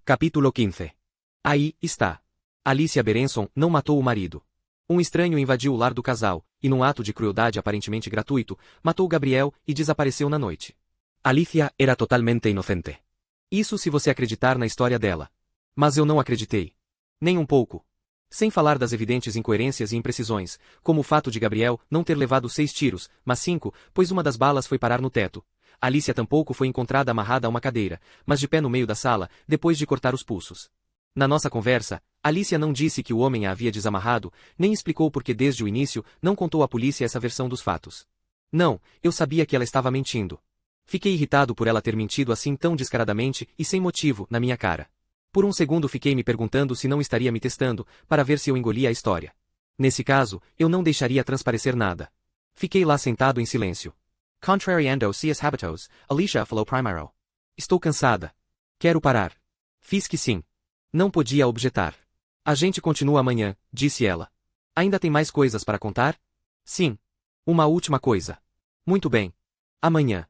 Capítulo 15. Aí está. Alicia Berenson não matou o marido. Um estranho invadiu o lar do casal, e num ato de crueldade aparentemente gratuito, matou Gabriel e desapareceu na noite. Alicia era totalmente inocente. Isso se você acreditar na história dela. Mas eu não acreditei. Nem um pouco. Sem falar das evidentes incoerências e imprecisões, como o fato de Gabriel não ter levado 6 tiros, mas 5, pois uma das balas foi parar no teto. Alicia tampouco foi encontrada amarrada a uma cadeira, mas de pé no meio da sala, depois de cortar os pulsos. Na nossa conversa, Alicia não disse que o homem a havia desamarrado, nem explicou porque desde o início não contou à polícia essa versão dos fatos. Não, eu sabia que ela estava mentindo. Fiquei irritado por ela ter mentido assim tão descaradamente e sem motivo, na minha cara. Por um segundo fiquei me perguntando se não estaria me testando, para ver se eu engolia a história. Nesse caso, eu não deixaria transparecer nada. Fiquei lá sentado em silêncio. Contrariando seus hábitos, Alicia falou primeiro. Estou cansada. Quero parar. Fiz que sim. Não podia objetar. A gente continua amanhã, disse ela. Ainda tem mais coisas para contar? Sim. Uma última coisa. Muito bem. Amanhã.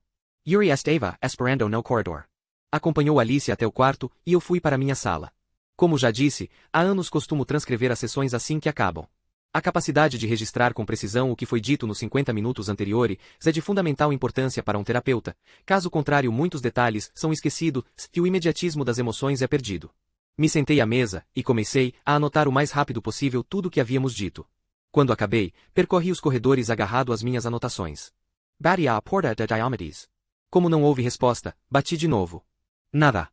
Yuri estava esperando no corredor. Acompanhou Alicia até o quarto e eu fui para minha sala. Como já disse, há anos costumo transcrever as sessões assim que acabam. A capacidade de registrar com precisão o que foi dito nos 50 minutos anteriores é de fundamental importância para um terapeuta, caso contrário muitos detalhes são esquecidos e o imediatismo das emoções é perdido. Me sentei à mesa e comecei a anotar o mais rápido possível tudo o que havíamos dito. Quando acabei, percorri os corredores agarrado às minhas anotações. Bati à porta de Diomedes. Como não houve resposta, bati de novo. Nada.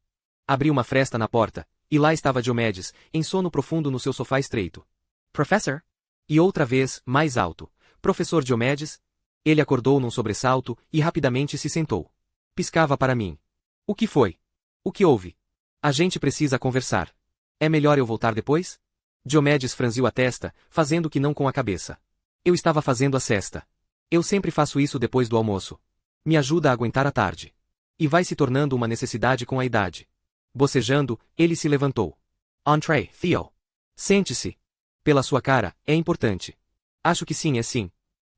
Abri uma fresta na porta, e lá estava Diomedes, em sono profundo no seu sofá estreito. Professor? E outra vez, mais alto. Professor Diomedes? Ele acordou num sobressalto e rapidamente se sentou. Piscava para mim. O que foi? O que houve? A gente precisa conversar. É melhor eu voltar depois? Diomedes franziu a testa, fazendo que não com a cabeça. Eu estava fazendo a cesta. Eu sempre faço isso depois do almoço. Me ajuda a aguentar a tarde. E vai se tornando uma necessidade com a idade. Bocejando, ele se levantou. Entrez, Theo. Sente-se. Pela sua cara, é importante. Acho que sim, é sim.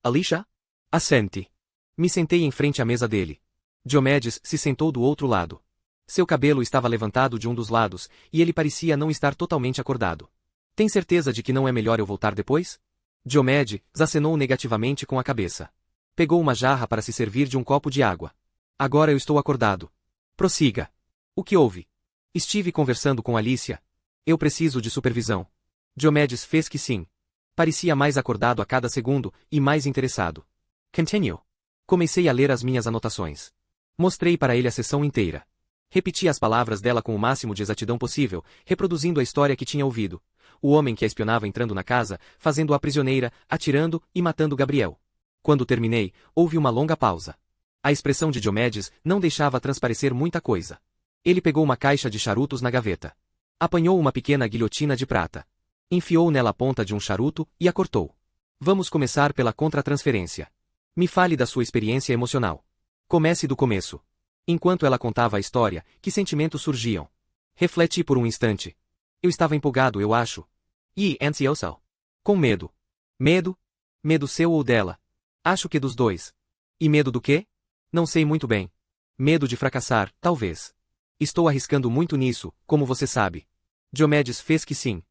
Alicia? Assente. Me sentei em frente à mesa dele. Diomedes se sentou do outro lado. Seu cabelo estava levantado de um dos lados, e ele parecia não estar totalmente acordado. Tem certeza de que não é melhor eu voltar depois? Diomedes acenou negativamente com a cabeça. Pegou uma jarra para se servir de um copo de água. Agora eu estou acordado. Prossiga. O que houve? Estive conversando com Alicia. Eu preciso de supervisão. Diomedes fez que sim. Parecia mais acordado a cada segundo, e mais interessado. Continue. Comecei a ler as minhas anotações. Mostrei para ele a sessão inteira. Repeti as palavras dela com o máximo de exatidão possível, reproduzindo a história que tinha ouvido. O homem que a espionava entrando na casa, fazendo-a prisioneira, atirando e matando Gabriel. Quando terminei, houve uma longa pausa. A expressão de Diomedes não deixava transparecer muita coisa. Ele pegou uma caixa de charutos na gaveta. Apanhou uma pequena guilhotina de prata. Enfiou nela a ponta de um charuto e a cortou. Vamos começar pela contratransferência. Me fale da sua experiência emocional. Comece do começo. Enquanto ela contava a história, que sentimentos surgiam? Refleti por um instante. Eu estava empolgado, eu acho. E ansioso. Com medo. Medo? Medo seu ou dela? Acho que dos dois. E medo do quê? Não sei muito bem. Medo de fracassar, talvez. Estou arriscando muito nisso, como você sabe. Diomedes fez que sim.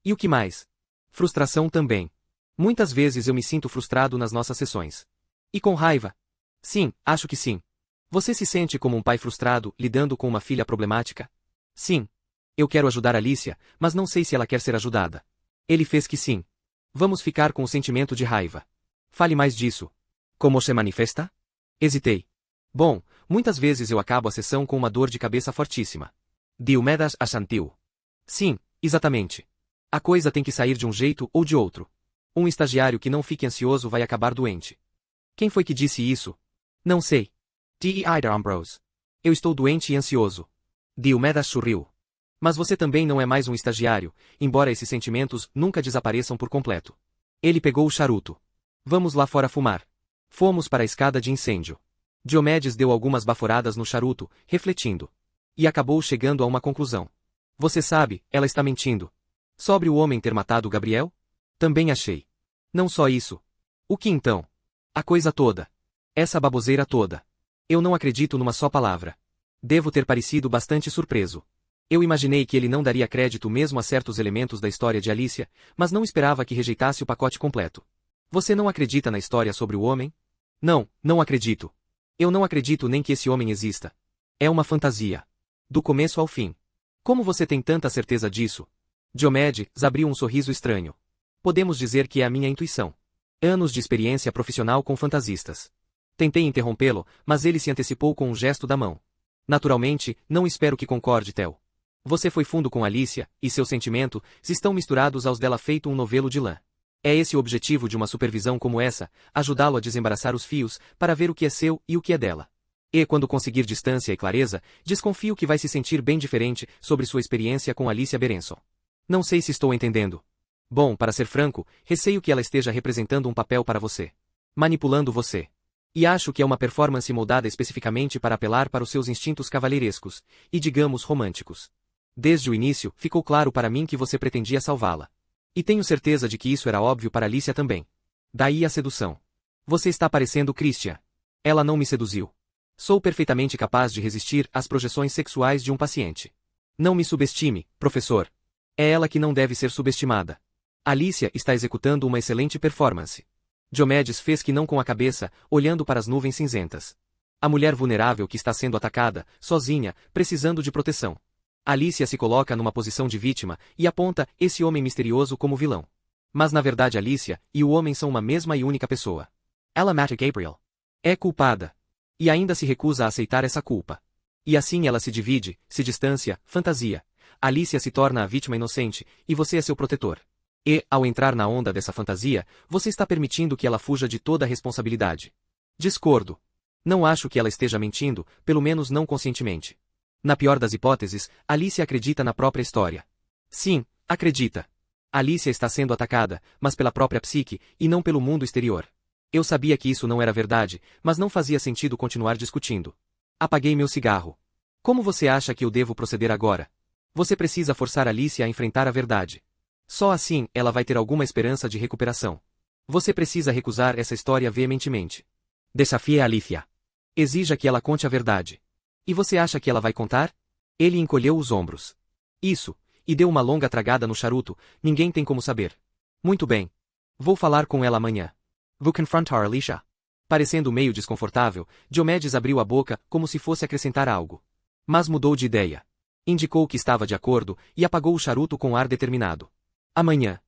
E o que mais? Frustração também. Muitas vezes eu me sinto frustrado nas nossas sessões. E com raiva? Sim, acho que sim. Você se sente como um pai frustrado, lidando com uma filha problemática? Sim. Eu quero ajudar Alicia, mas não sei se ela quer ser ajudada. Ele fez que sim. Vamos ficar com o sentimento de raiva. Fale mais disso. Como se manifesta? Hesitei. Bom, muitas vezes eu acabo a sessão com uma dor de cabeça fortíssima. Diomedes assentiu. Sim, exatamente. A coisa tem que sair de um jeito ou de outro. Um estagiário que não fique ansioso vai acabar doente. Quem foi que disse isso? Não sei. T.E.I. Ambrose. Eu estou doente e ansioso. Diomedes sorriu. Mas você também não é mais um estagiário, embora esses sentimentos nunca desapareçam por completo. Ele pegou o charuto. Vamos lá fora fumar. Fomos para a escada de incêndio. Diomedes deu algumas baforadas no charuto, refletindo. E acabou chegando a uma conclusão. Você sabe, ela está mentindo. Sobre o homem ter matado Gabriel? Também achei. Não só isso. O que então? A coisa toda. Essa baboseira toda. Eu não acredito numa só palavra. Devo ter parecido bastante surpreso. Eu imaginei que ele não daria crédito mesmo a certos elementos da história de Alicia, mas não esperava que rejeitasse o pacote completo. Você não acredita na história sobre o homem? Não, não acredito. Eu não acredito nem que esse homem exista. É uma fantasia. Do começo ao fim. Como você tem tanta certeza disso? Diomedes abriu um sorriso estranho. Podemos dizer que é a minha intuição. Anos de experiência profissional com fantasistas. Tentei interrompê-lo, mas ele se antecipou com um gesto da mão. Naturalmente, não espero que concorde, Theo. Você foi fundo com Alicia, e seus sentimentos estão misturados aos dela feito um novelo de lã. É esse o objetivo de uma supervisão como essa, ajudá-lo a desembaraçar os fios, para ver o que é seu e o que é dela. E quando conseguir distância e clareza, desconfio que vai se sentir bem diferente sobre sua experiência com Alicia Berenson. Não sei se estou entendendo. Bom, para ser franco, receio que ela esteja representando um papel para você. Manipulando você. E acho que é uma performance moldada especificamente para apelar para os seus instintos cavalheirescos, e digamos românticos. Desde o início, ficou claro para mim que você pretendia salvá-la. E tenho certeza de que isso era óbvio para Alicia também. Daí a sedução. Você está parecendo Christian. Ela não me seduziu. Sou perfeitamente capaz de resistir às projeções sexuais de um paciente. Não me subestime, professor. É ela que não deve ser subestimada. Alicia está executando uma excelente performance. Diomedes fez que não com a cabeça, olhando para as nuvens cinzentas. A mulher vulnerável que está sendo atacada, sozinha, precisando de proteção. Alicia se coloca numa posição de vítima e aponta esse homem misterioso como vilão. Mas na verdade Alicia e o homem são uma mesma e única pessoa. Ela mata Gabriel. É culpada. E ainda se recusa a aceitar essa culpa. E assim ela se divide, se distancia, fantasia. Alicia se torna a vítima inocente, e você é seu protetor. E, ao entrar na onda dessa fantasia, você está permitindo que ela fuja de toda a responsabilidade. Discordo. Não acho que ela esteja mentindo, pelo menos não conscientemente. Na pior das hipóteses, Alicia acredita na própria história. Sim, acredita. Alicia está sendo atacada, mas pela própria psique, e não pelo mundo exterior. Eu sabia que isso não era verdade, mas não fazia sentido continuar discutindo. Apaguei meu cigarro. Como você acha que eu devo proceder agora? Você precisa forçar Alicia a enfrentar a verdade. Só assim, ela vai ter alguma esperança de recuperação. Você precisa recusar essa história veementemente. Desafie a Alicia. Exija que ela conte a verdade. E você acha que ela vai contar? Ele encolheu os ombros. Isso, e deu uma longa tragada no charuto, ninguém tem como saber. Muito bem. Vou falar com ela amanhã. Vou confrontar Alicia. Parecendo meio desconfortável, Diomedes abriu a boca como se fosse acrescentar algo. Mas mudou de ideia. Indicou que estava de acordo e apagou o charuto com ar determinado. Amanhã.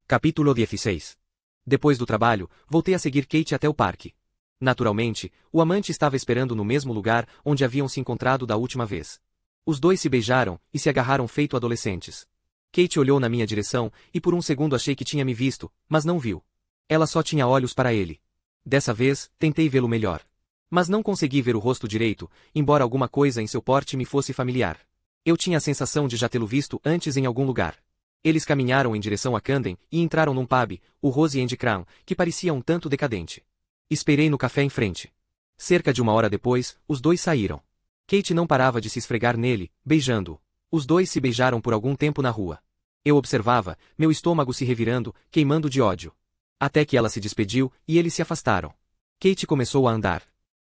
Capítulo 16. Depois do trabalho, voltei a seguir Kate até o parque. Naturalmente, o amante estava esperando no mesmo lugar onde haviam se encontrado da última vez. Os dois se beijaram e se agarraram feito adolescentes. Kate olhou na minha direção e por um segundo achei que tinha me visto, mas não viu. Ela só tinha olhos para ele. Dessa vez, tentei vê-lo melhor. Mas não consegui ver o rosto direito, embora alguma coisa em seu porte me fosse familiar. Eu tinha a sensação de já tê-lo visto antes em algum lugar. Eles caminharam em direção a Camden e entraram num pub, o Rose and Crown, que parecia um tanto decadente. Esperei no café em frente. Cerca de uma hora depois, os dois saíram. Kate não parava de se esfregar nele, beijando-o. Os dois se beijaram por algum tempo na rua. Eu observava, meu estômago se revirando, queimando de ódio. Até que ela se despediu, e eles se afastaram. Kate começou a andar.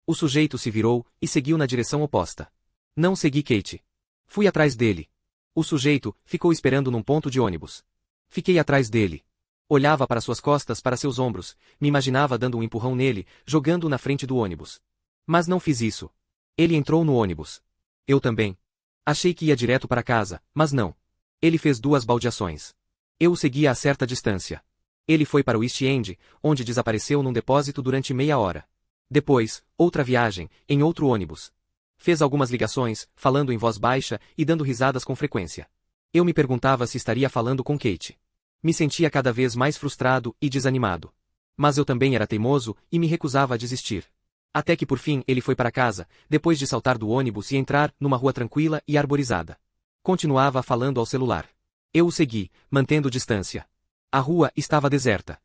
O sujeito se virou, e seguiu na direção oposta. Não segui Kate. Fui atrás dele. O sujeito ficou esperando num ponto de ônibus. Fiquei atrás dele. Olhava para suas costas, para seus ombros, me imaginava dando um empurrão nele, jogando-o na frente do ônibus. Mas não fiz isso. Ele entrou no ônibus. Eu também. Achei que ia direto para casa, mas não. Ele fez 2 baldeações. Eu o seguia a certa distância. Ele foi para o East End, onde desapareceu num depósito durante meia hora. Depois, outra viagem, em outro ônibus. Fez algumas ligações, falando em voz baixa e dando risadas com frequência. Eu me perguntava se estaria falando com Kate. Me sentia cada vez mais frustrado e desanimado. Mas eu também era teimoso e me recusava a desistir. Até que por fim ele foi para casa, depois de saltar do ônibus e entrar numa rua tranquila e arborizada. Continuava falando ao celular. Eu o segui, mantendo distância. A rua estava deserta.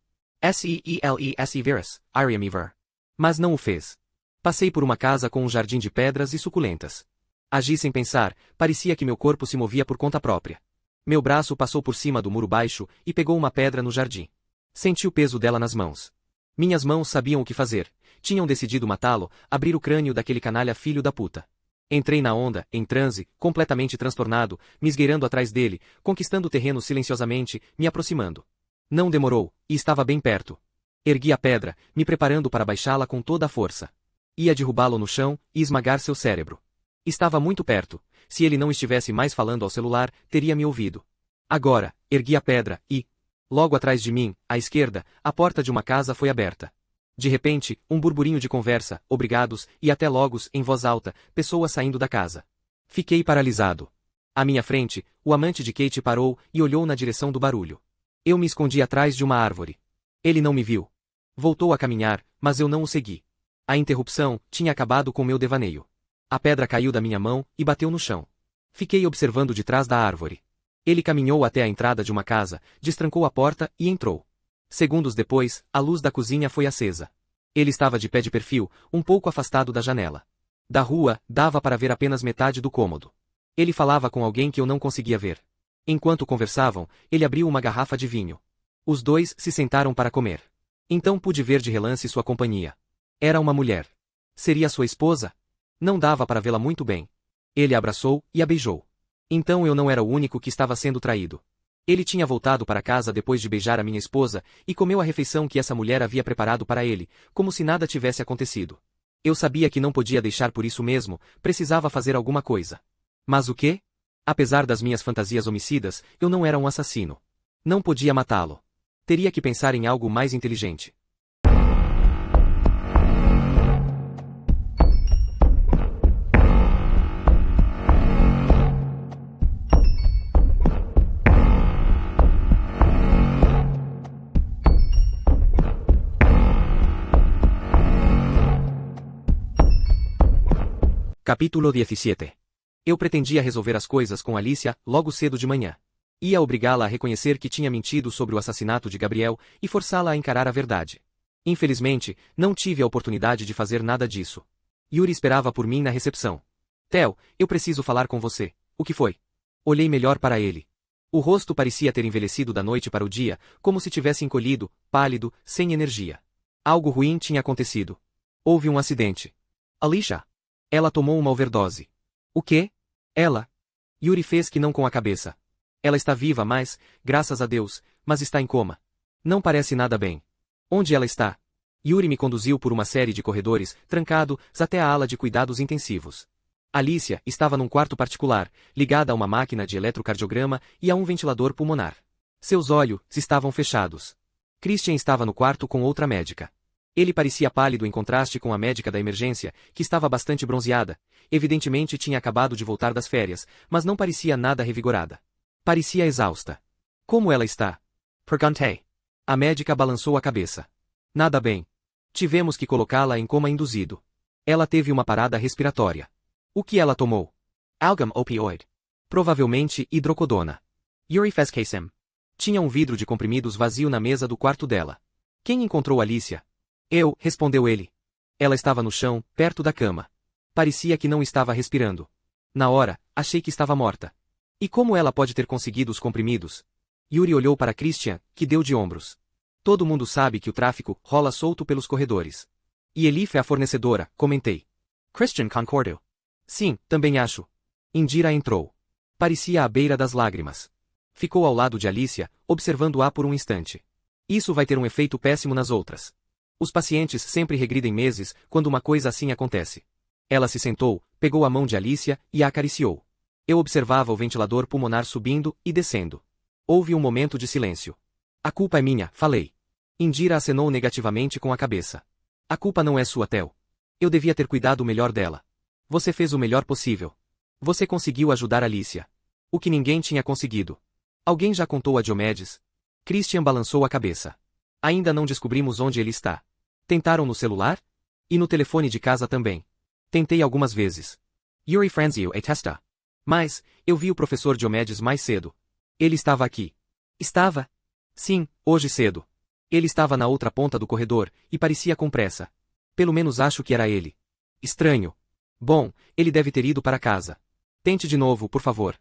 Seelese virus, Iremever. Mas não o fez. Passei por uma casa com um jardim de pedras e suculentas. Agi sem pensar, parecia que meu corpo se movia por conta própria. Meu braço passou por cima do muro baixo e pegou uma pedra no jardim. Senti o peso dela nas mãos. Minhas mãos sabiam o que fazer. Tinham decidido matá-lo, abrir o crânio daquele canalha filho da puta. Entrei na onda, em transe, completamente transtornado, me esgueirando atrás dele, conquistando o terreno silenciosamente, me aproximando. Não demorou, e estava bem perto. Ergui a pedra, me preparando para baixá-la com toda a força. Ia derrubá-lo no chão e esmagar seu cérebro. Estava muito perto. Se ele não estivesse mais falando ao celular, teria me ouvido. Agora, ergui a pedra e, logo atrás de mim, à esquerda, a porta de uma casa foi aberta. De repente, um burburinho de conversa, obrigados, e até logos, em voz alta, pessoas saindo da casa. Fiquei paralisado. À minha frente, o amante de Kate parou e olhou na direção do barulho. Eu me escondi atrás de uma árvore. Ele não me viu. Voltou a caminhar, mas eu não o segui. A interrupção tinha acabado com meu devaneio. A pedra caiu da minha mão e bateu no chão. Fiquei observando de trás da árvore. Ele caminhou até a entrada de uma casa, destrancou a porta e entrou. Segundos depois, a luz da cozinha foi acesa. Ele estava de pé de perfil, um pouco afastado da janela. Da rua, dava para ver apenas metade do cômodo. Ele falava com alguém que eu não conseguia ver. Enquanto conversavam, ele abriu uma garrafa de vinho. Os dois se sentaram para comer. Então pude ver de relance sua companhia. Era uma mulher. Seria sua esposa? Não dava para vê-la muito bem. Ele a abraçou e a beijou. Então eu não era o único que estava sendo traído. Ele tinha voltado para casa depois de beijar a minha esposa e comeu a refeição que essa mulher havia preparado para ele, como se nada tivesse acontecido. Eu sabia que não podia deixar por isso mesmo, precisava fazer alguma coisa. Mas o quê? Apesar das minhas fantasias homicidas, eu não era um assassino. Não podia matá-lo. Teria que pensar em algo mais inteligente. Capítulo 17. Eu pretendia resolver as coisas com Alicia logo cedo de manhã. Ia obrigá-la a reconhecer que tinha mentido sobre o assassinato de Gabriel e forçá-la a encarar a verdade. Infelizmente, não tive a oportunidade de fazer nada disso. Yuri esperava por mim na recepção. Theo, eu preciso falar com você. O que foi? Olhei melhor para ele. O rosto parecia ter envelhecido da noite para o dia, como se tivesse encolhido, pálido, sem energia. Algo ruim tinha acontecido. Houve um acidente. Alicia. Ela tomou uma overdose. O quê? Ela? Yuri fez que não com a cabeça. Ela está viva mas, graças a Deus, mas está em coma. Não parece nada bem. Onde ela está? Yuri me conduziu por uma série de corredores, trancados, até a ala de cuidados intensivos. Alicia estava num quarto particular, ligada a uma máquina de eletrocardiograma e a um ventilador pulmonar. Seus olhos estavam fechados. Christian estava no quarto com outra médica. Ele parecia pálido em contraste com a médica da emergência, que estava bastante bronzeada. Evidentemente tinha acabado de voltar das férias, mas não parecia nada revigorada. Parecia exausta. Como ela está? Perguntei. A médica balançou a cabeça. Nada bem. Tivemos que colocá-la em coma induzido. Ela teve uma parada respiratória. O que ela tomou? Algum opioide. Provavelmente hidrocodona. Yuri fez KSM. Tinha um vidro de comprimidos vazio na mesa do quarto dela. Quem encontrou Alicia? Eu, respondeu ele. Ela estava no chão, perto da cama. Parecia que não estava respirando. Na hora, achei que estava morta. E como ela pode ter conseguido os comprimidos? Yuri olhou para Christian, que deu de ombros. Todo mundo sabe que o tráfico rola solto pelos corredores. E Elif é a fornecedora, comentei. Christian concordou. Sim, também acho. Indira entrou. Parecia à beira das lágrimas. Ficou ao lado de Alicia, observando-a por um instante. Isso vai ter um efeito péssimo nas outras. Os pacientes sempre regridem meses quando uma coisa assim acontece. Ela se sentou, pegou a mão de Alicia e a acariciou. Eu observava o ventilador pulmonar subindo e descendo. Houve um momento de silêncio. A culpa é minha, falei. Indira acenou negativamente com a cabeça. A culpa não é sua, Theo. Eu devia ter cuidado melhor dela. Você fez o melhor possível. Você conseguiu ajudar Alicia. O que ninguém tinha conseguido. Alguém já contou a Diomedes? Christian balançou a cabeça. Ainda não descobrimos onde ele está. Tentaram no celular? E no telefone de casa também. Tentei algumas vezes. Yuri franziu a testa. Mas, eu vi o professor Diomedes mais cedo. Ele estava aqui. Estava? Sim, hoje cedo. Ele estava na outra ponta do corredor, e parecia com pressa. Pelo menos acho que era ele. Estranho. Bom, ele deve ter ido para casa. Tente de novo, por favor.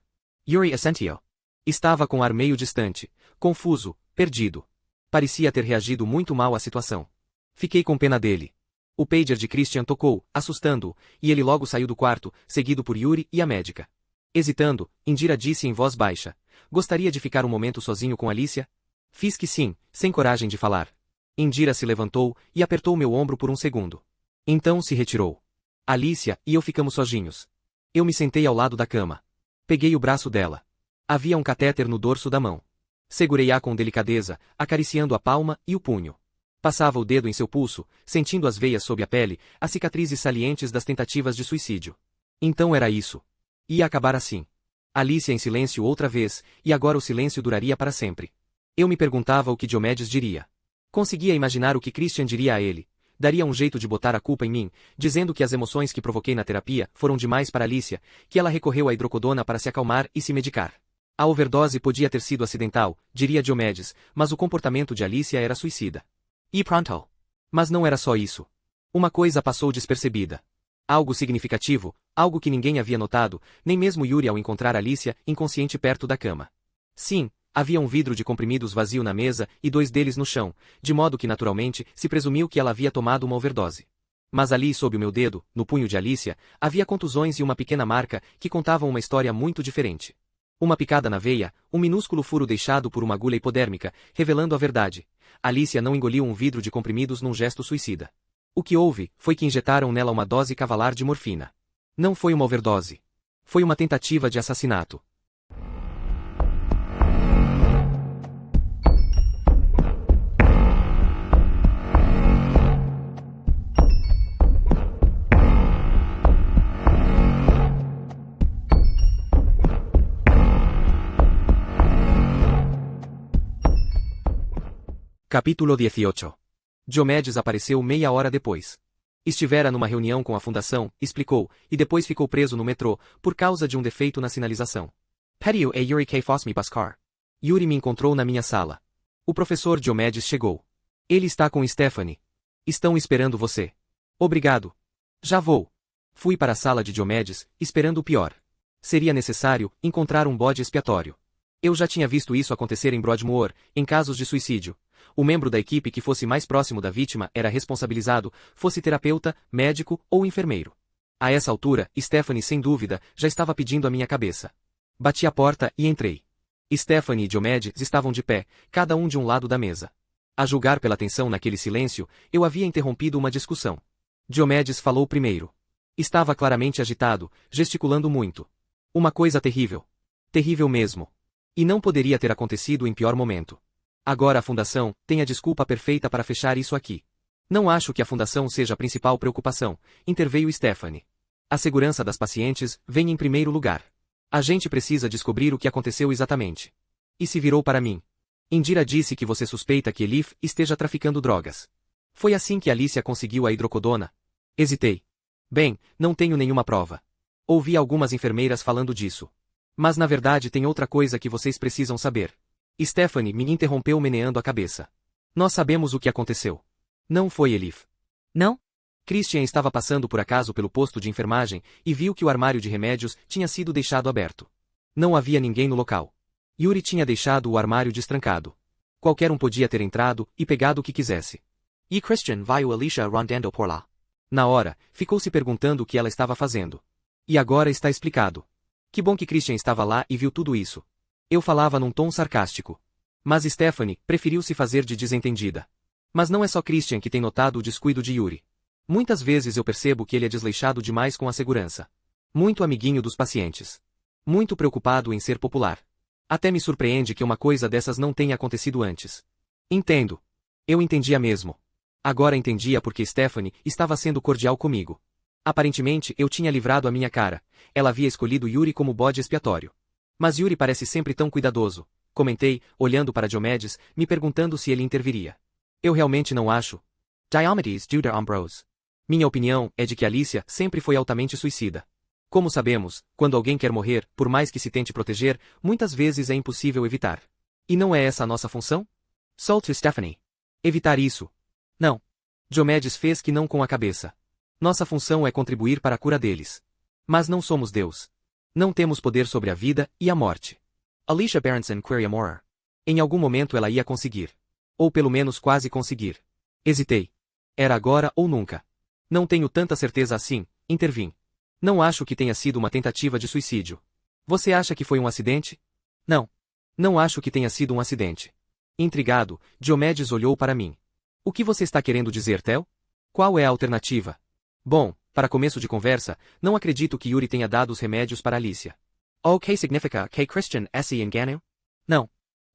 Yuri assentiu. Estava com ar meio distante, confuso, perdido. Parecia ter reagido muito mal à situação. Fiquei com pena dele. O pager de Christian tocou, assustando-o, e ele logo saiu do quarto, seguido por Yuri e a médica. Hesitando, Indira disse em voz baixa: Gostaria de ficar um momento sozinho com Alicia? Fiz que sim, sem coragem de falar. Indira se levantou e apertou meu ombro por um segundo. Então se retirou. Alicia e eu ficamos sozinhos. Eu me sentei ao lado da cama. Peguei o braço dela. Havia um catéter no dorso da mão. Segurei-a com delicadeza, acariciando a palma e o punho. Passava o dedo em seu pulso, sentindo as veias sob a pele, as cicatrizes salientes das tentativas de suicídio. Então era isso. Ia acabar assim. Alicia em silêncio outra vez, e agora o silêncio duraria para sempre. Eu me perguntava o que Diomedes diria. Conseguia imaginar o que Christian diria a ele. Daria um jeito de botar a culpa em mim, dizendo que as emoções que provoquei na terapia foram demais para Alicia, que ela recorreu à hidrocodona para se acalmar e se medicar. A overdose podia ter sido acidental, diria Diomedes, mas o comportamento de Alicia era suicida. E pronto. Mas não era só isso. Uma coisa passou despercebida. Algo significativo, algo que ninguém havia notado, nem mesmo Yuri ao encontrar Alicia, inconsciente perto da cama. Sim, havia um vidro de comprimidos vazio na mesa e 2 deles no chão, de modo que naturalmente se presumiu que ela havia tomado uma overdose. Mas ali sob o meu dedo, no punho de Alicia, havia contusões e uma pequena marca que contavam uma história muito diferente. Uma picada na veia, um minúsculo furo deixado por uma agulha hipodérmica, revelando a verdade. Alicia não engoliu um vidro de comprimidos num gesto suicida. O que houve foi que injetaram nela uma dose cavalar de morfina. Não foi uma overdose. Foi uma tentativa de assassinato. Capítulo 18. Diomedes apareceu meia hora depois. Estivera numa reunião com a fundação, explicou, e depois ficou preso no metrô, por causa de um defeito na sinalização. Pediu a Yuri que fosse me buscar. Yuri me encontrou na minha sala. O professor Diomedes chegou. Ele está com Stephanie. Estão esperando você. Obrigado. Já vou. Fui para a sala de Diomedes, esperando o pior. Seria necessário encontrar um bode expiatório. Eu já tinha visto isso acontecer em Broadmoor, em casos de suicídio. O membro da equipe que fosse mais próximo da vítima era responsabilizado, fosse terapeuta, médico ou enfermeiro. A essa altura, Stephanie sem dúvida, já estava pedindo a minha cabeça. Bati a porta e entrei. Stephanie e Diomedes estavam de pé, cada um de um lado da mesa. A julgar pela tensão naquele silêncio, eu havia interrompido uma discussão. Diomedes falou primeiro. Estava claramente agitado, gesticulando muito. Uma coisa terrível. Terrível mesmo. E não poderia ter acontecido em pior momento. Agora a fundação tem a desculpa perfeita para fechar isso aqui. Não acho que a fundação seja a principal preocupação, interveio Stephanie. A segurança das pacientes vem em primeiro lugar. A gente precisa descobrir o que aconteceu exatamente. E se virou para mim. Indira disse que você suspeita que Elif esteja traficando drogas. Foi assim que Alicia conseguiu a hidrocodona? Hesitei. Bem, não tenho nenhuma prova. Ouvi algumas enfermeiras falando disso. Mas na verdade tem outra coisa que vocês precisam saber. Stephanie me interrompeu meneando a cabeça. Nós sabemos o que aconteceu. Não foi Elif. Não? Christian estava passando por acaso pelo posto de enfermagem e viu que o armário de remédios tinha sido deixado aberto. Não havia ninguém no local. Yuri tinha deixado o armário destrancado. Qualquer um podia ter entrado e pegado o que quisesse. E Christian viu Alicia rondando por lá. Na hora, ficou se perguntando o que ela estava fazendo. E agora está explicado. Que bom que Christian estava lá e viu tudo isso. Eu falava num tom sarcástico. Mas Stephanie preferiu se fazer de desentendida. Mas não é só Christian que tem notado o descuido de Yuri. Muitas vezes eu percebo que ele é desleixado demais com a segurança. Muito amiguinho dos pacientes. Muito preocupado em ser popular. Até me surpreende que uma coisa dessas não tenha acontecido antes. Entendo. Eu entendia mesmo. Agora entendia porque Stephanie estava sendo cordial comigo. Aparentemente eu tinha livrado a minha cara. Ela havia escolhido Yuri como bode expiatório. Mas Yuri parece sempre tão cuidadoso, comentei, olhando para Diomedes, me perguntando se ele interviria. Eu realmente não acho. Diomedes Judah Ambrose. Minha opinião é de que Alicia sempre foi altamente suicida. Como sabemos, quando alguém quer morrer, por mais que se tente proteger, muitas vezes é impossível evitar. E não é essa a nossa função? Solte Stephanie. Evitar isso. Não. Diomedes fez que não com a cabeça. Nossa função é contribuir para a cura deles. Mas não somos Deus. Não temos poder sobre a vida e a morte. Alicia Berenson queria more. Em algum momento ela ia conseguir. Ou pelo menos quase conseguir. Hesitei. Era agora ou nunca. Não tenho tanta certeza assim, intervim. Não acho que tenha sido uma tentativa de suicídio. Você acha que foi um acidente? Não. Não acho que tenha sido um acidente. Intrigado, Diomedes olhou para mim. O que você está querendo dizer, Theo? Qual é a alternativa? Bom, para começo de conversa, não acredito que Yuri tenha dado os remédios para Alicia. O que significa que Christian se enganou? Não.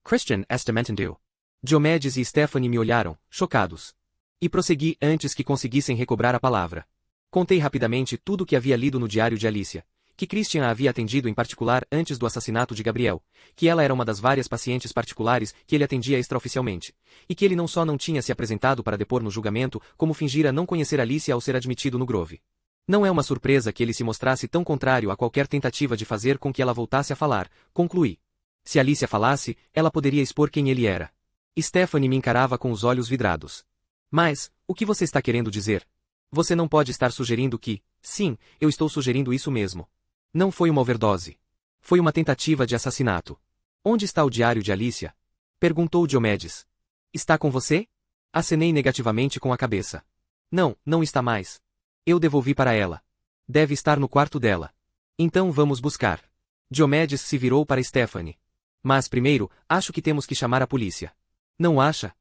Christian está mentindo. Diomedes e Stephanie me olharam, chocados. E prossegui antes que conseguissem recobrar a palavra. Contei rapidamente tudo o que havia lido no diário de Alicia, que Christian a havia atendido em particular antes do assassinato de Gabriel, que ela era uma das várias pacientes particulares que ele atendia extraoficialmente, e que ele não só não tinha se apresentado para depor no julgamento, como fingira não conhecer Alicia ao ser admitido no Grove. Não é uma surpresa que ele se mostrasse tão contrário a qualquer tentativa de fazer com que ela voltasse a falar, concluí. Se Alicia falasse, ela poderia expor quem ele era. Stephanie me encarava com os olhos vidrados. Mas, o que você está querendo dizer? Você não pode estar sugerindo que, sim, eu estou sugerindo isso mesmo. Não foi uma overdose. Foi uma tentativa de assassinato. Onde está o diário de Alicia? Perguntou Diomedes. Está com você? Acenei negativamente com a cabeça. Não, não está mais. Eu devolvi para ela. Deve estar no quarto dela. Então vamos buscar. Diomedes se virou para Stephanie. Mas primeiro, acho que temos que chamar a polícia. Não acha?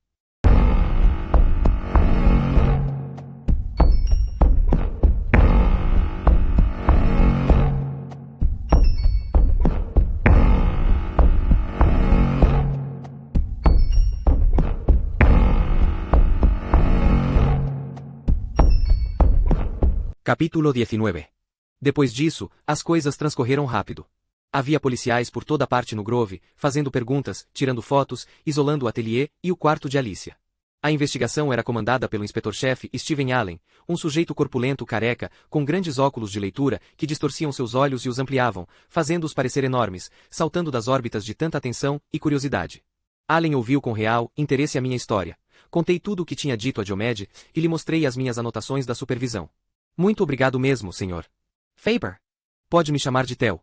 Capítulo 19. Depois disso, as coisas transcorreram rápido. Havia policiais por toda parte no Grove, fazendo perguntas, tirando fotos, isolando o ateliê e o quarto de Alicia. A investigação era comandada pelo inspetor-chefe Steven Allen, um sujeito corpulento careca, com grandes óculos de leitura que distorciam seus olhos e os ampliavam, fazendo-os parecer enormes, saltando das órbitas de tanta atenção e curiosidade. Allen ouviu com real interesse a minha história. Contei tudo o que tinha dito a Diomedes e lhe mostrei as minhas anotações da supervisão. Muito obrigado mesmo, senhor. Faber. Pode me chamar de Theo.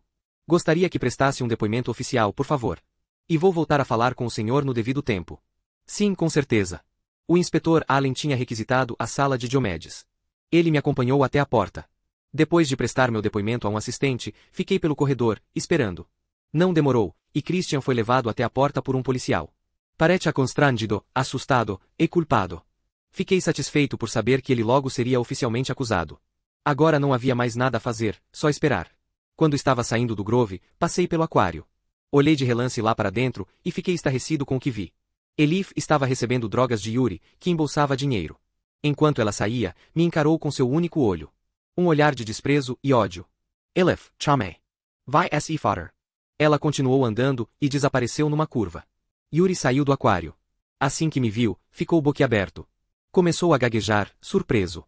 Gostaria que prestasse um depoimento oficial, por favor. E vou voltar a falar com o senhor no devido tempo. Sim, com certeza. O inspetor Allen tinha requisitado a sala de Diomedes. Ele me acompanhou até a porta. Depois de prestar meu depoimento a um assistente, fiquei pelo corredor, esperando. Não demorou, e Christian foi levado até a porta por um policial. Parecia constrangido, assustado e culpado. Fiquei satisfeito por saber que ele logo seria oficialmente acusado. Agora não havia mais nada a fazer, só esperar. Quando estava saindo do Grove, passei pelo aquário. Olhei de relance lá para dentro, e fiquei estarrecido com o que vi. Elif estava recebendo drogas de Yuri, que embolsava dinheiro. Enquanto ela saía, me encarou com seu único olho. Um olhar de desprezo e ódio. Elif, chame. Vai se fader. Ela continuou andando, e desapareceu numa curva. Yuri saiu do aquário. Assim que me viu, ficou boquiaberto. Começou a gaguejar, surpreso.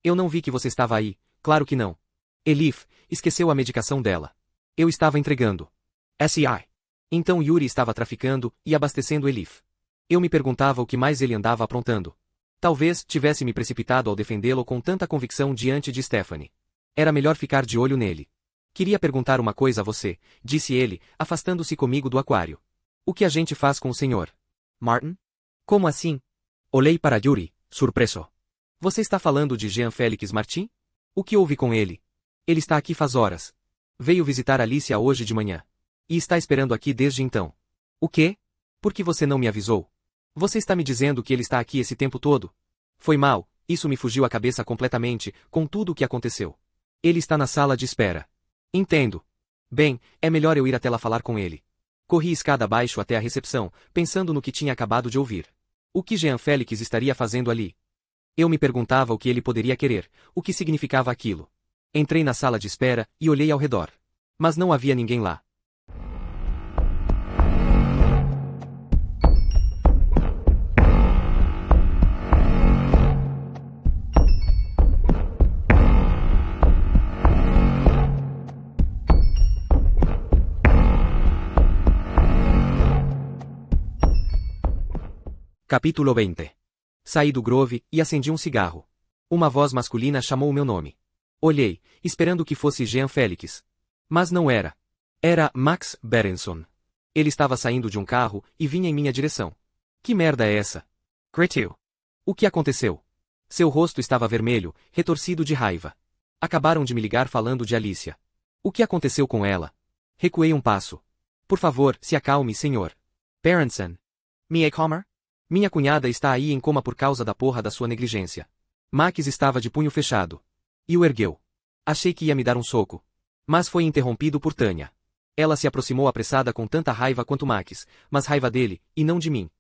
Eu não vi que você estava aí, claro que não. Elif, esqueceu a medicação dela. Eu estava entregando. S.I. Então Yuri estava traficando e abastecendo Elif. Eu me perguntava o que mais ele andava aprontando. Talvez tivesse me precipitado ao defendê-lo com tanta convicção diante de Stephanie. Era melhor ficar de olho nele. Queria perguntar uma coisa a você, disse ele, afastando-se comigo do aquário. O que a gente faz com o senhor? Martin? Como assim? Olhei para Yuri, surpreso. Você está falando de Jean-Félix Martin? O que houve com ele? Ele está aqui faz horas. Veio visitar Alicia hoje de manhã. E está esperando aqui desde então. O quê? Por que você não me avisou? Você está me dizendo que ele está aqui esse tempo todo? Foi mal, isso me fugiu à cabeça completamente, com tudo o que aconteceu. Ele está na sala de espera. Entendo. Bem, é melhor eu ir até lá falar com ele. Corri escada abaixo até a recepção, pensando no que tinha acabado de ouvir. O que Jean-Félix estaria fazendo ali? Eu me perguntava o que ele poderia querer, o que significava aquilo. Entrei na sala de espera e olhei ao redor. Mas não havia ninguém lá. Capítulo 20. Saí do Grove e acendi um cigarro. Uma voz masculina chamou o meu nome. Olhei, esperando que fosse Jean Félix. Mas não era. Era Max Berenson. Ele estava saindo de um carro e vinha em minha direção. Que merda é essa? Gritou. O que aconteceu? Seu rosto estava vermelho, retorcido de raiva. Acabaram de me ligar falando de Alicia. O que aconteceu com ela? Recuei um passo. Por favor, se acalme, senhor. Berenson. Me acalmar? Minha cunhada está aí em coma por causa da porra da sua negligência. Max estava de punho fechado. E o ergueu. Achei que ia me dar um soco. Mas foi interrompido por Tânia. Ela se aproximou apressada com tanta raiva quanto Max, mas raiva dele, e não de mim.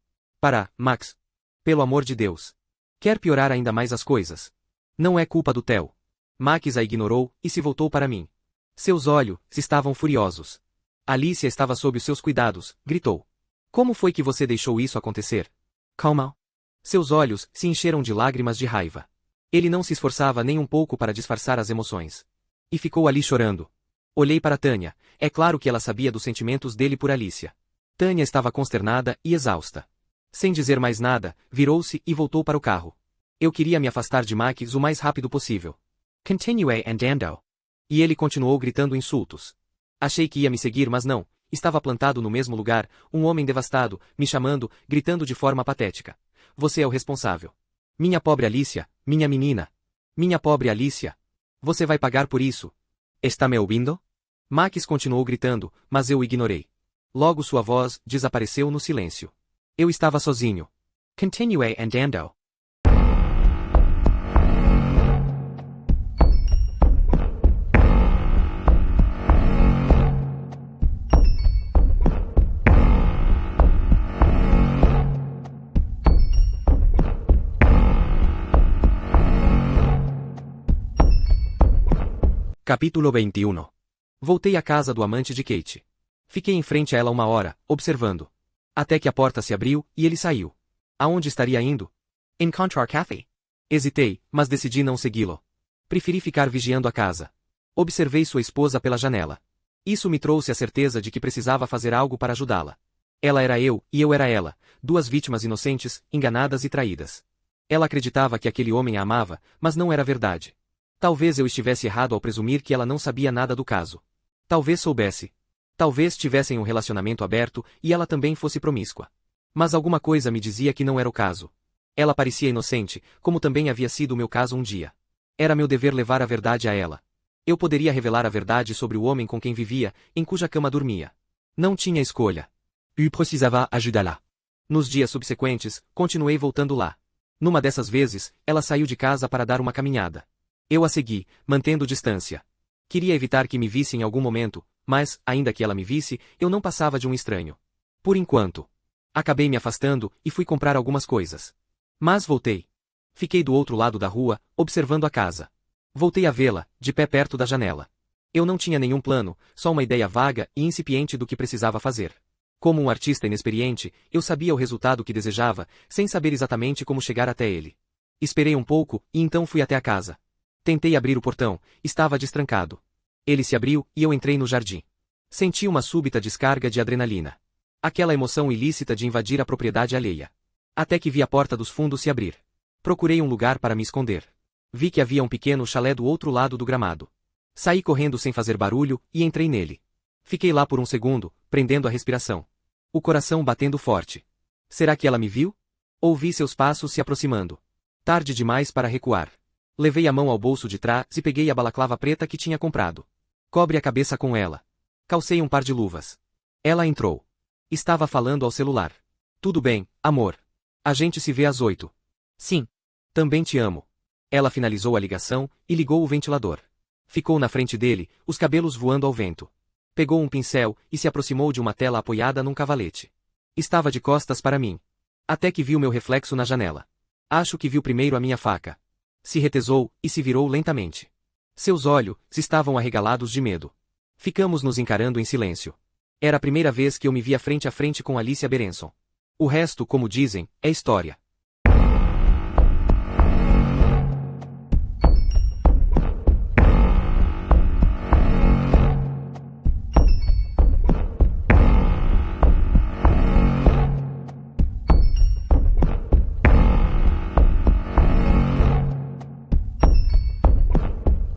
Para, Max. Pelo amor de Deus. Quer piorar ainda mais as coisas? Não é culpa do Theo. Max a ignorou e se voltou para mim. Seus olhos estavam furiosos. Alicia estava sob os seus cuidados, gritou. Como foi que você deixou isso acontecer? Calma. Seus olhos se encheram de lágrimas de raiva. Ele não se esforçava nem um pouco para disfarçar as emoções. E ficou ali chorando. Olhei para Tânia, é claro que ela sabia dos sentimentos dele por Alicia. Tânia estava consternada e exausta. Sem dizer mais nada, virou-se e voltou para o carro. Eu queria me afastar de Max o mais rápido possível. Continue andando. E ele continuou gritando insultos. Achei que ia me seguir, mas não. Estava plantado no mesmo lugar, um homem devastado, me chamando, gritando de forma patética. Você é o responsável. Minha pobre Alicia, minha menina. Minha pobre Alicia. Você vai pagar por isso. Está me ouvindo? Max continuou gritando, mas eu o ignorei. Logo sua voz desapareceu no silêncio. Eu estava sozinho. Continue andando. Capítulo 21. Voltei à casa do amante de Kate. Fiquei em frente a ela 1 hora, observando. Até que a porta se abriu e ele saiu. Aonde estaria indo? Encontrar Cathy. Hesitei, mas decidi não segui-lo. Preferi ficar vigiando a casa. Observei sua esposa pela janela. Isso me trouxe a certeza de que precisava fazer algo para ajudá-la. Ela era eu, e eu era ela, duas vítimas inocentes, enganadas e traídas. Ela acreditava que aquele homem a amava, mas não era verdade. Talvez eu estivesse errado ao presumir que ela não sabia nada do caso. Talvez soubesse. Talvez tivessem um relacionamento aberto e ela também fosse promíscua. Mas alguma coisa me dizia que não era o caso. Ela parecia inocente, como também havia sido o meu caso um dia. Era meu dever levar a verdade a ela. Eu poderia revelar a verdade sobre o homem com quem vivia, em cuja cama dormia. Não tinha escolha. Eu precisava ajudá-la. Nos dias subsequentes, continuei voltando lá. Numa dessas vezes, ela saiu de casa para dar uma caminhada. Eu a segui, mantendo distância. Queria evitar que me visse em algum momento, mas, ainda que ela me visse, eu não passava de um estranho. Por enquanto. Acabei me afastando e fui comprar algumas coisas. Mas voltei. Fiquei do outro lado da rua, observando a casa. Voltei a vê-la, de pé perto da janela. Eu não tinha nenhum plano, só uma ideia vaga e incipiente do que precisava fazer. Como um artista inexperiente, eu sabia o resultado que desejava, sem saber exatamente como chegar até ele. Esperei um pouco e então fui até a casa. Tentei abrir o portão, estava destrancado. Ele se abriu e eu entrei no jardim. Senti uma súbita descarga de adrenalina. Aquela emoção ilícita de invadir a propriedade alheia. Até que vi a porta dos fundos se abrir. Procurei um lugar para me esconder. Vi que havia um pequeno chalé do outro lado do gramado. Saí correndo sem fazer barulho e entrei nele. Fiquei lá por um segundo, prendendo a respiração. O coração batendo forte. Será que ela me viu? Ouvi seus passos se aproximando. Tarde demais para recuar. Levei a mão ao bolso de trás e peguei a balaclava preta que tinha comprado. Cobre a cabeça com ela. Calcei um par de luvas. Ela entrou. Estava falando ao celular. Tudo bem, amor. A gente se vê às 8. Sim. Também te amo. Ela finalizou a ligação e ligou o ventilador. Ficou na frente dele, os cabelos voando ao vento. Pegou um pincel e se aproximou de uma tela apoiada num cavalete. Estava de costas para mim. Até que viu meu reflexo na janela. Acho que viu primeiro a minha faca. Se retesou e se virou lentamente. Seus olhos estavam arregalados de medo. Ficamos nos encarando em silêncio. Era a primeira vez que eu me via frente a frente com Alicia Berenson. O resto, como dizem, é história.